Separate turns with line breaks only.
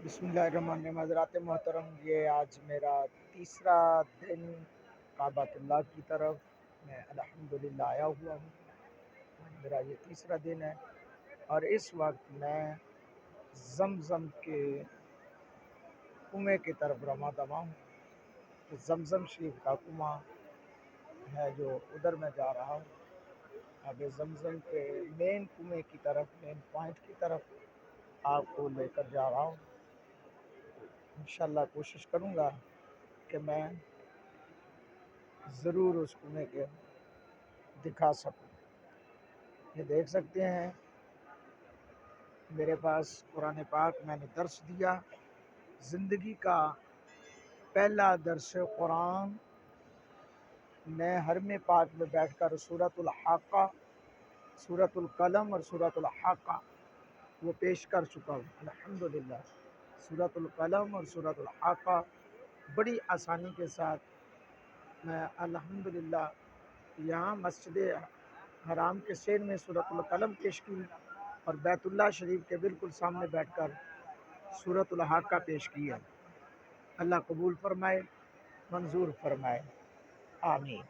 बिस्मिल्लाहिर्रहमानिर्रहीम। हज़रात मोहतरम, ये आज मेरा तीसरा दिन काबतुल्लाह की तरफ मैं अल्हम्दुलिल्लाह आया हुआ हूँ। मेरा ये तीसरा दिन है और इस वक्त मैं ज़मज़म के कुएँ की तरफ रवाना दवा हूँ। तो ज़मज़म शरीफ का कुआँ है जो उधर मैं जा रहा हूँ। अब ज़मज़म के मेन कुएँ की तरफ, मेन पॉइंट की तरफ आपको लेकर जा रहा हूँ। इंशाअल्लाह कोशिश करूँगा कि मैं ज़रूर उस कुएँ के दिखा सकूँ। ये देख सकते हैं मेरे पास कुरान पाक मैंने दर्स दिया। ज़िंदगी का पहला दर्स कुरान मैं हरम पाक में बैठकर सूरतुल हाक़ा, सूरतुल कलम और सूरतुल हाक़ा वो पेश कर चुका हूँ अल्हम्दुलिल्लाह। सूरतुल कलम और सूरतुल हाक़ा बड़ी आसानी के साथ मैं अल्हम्दुलिल्लाह यहाँ मस्जिद हराम के शेर में सूरतुल कलम पेश की और बैतुल्लाह शरीफ के बिल्कुल सामने बैठकर सूरतुल हाक़ा पेश की है। अल्लाह कबूल फरमाए, मंजूर फरमाए, आमीन।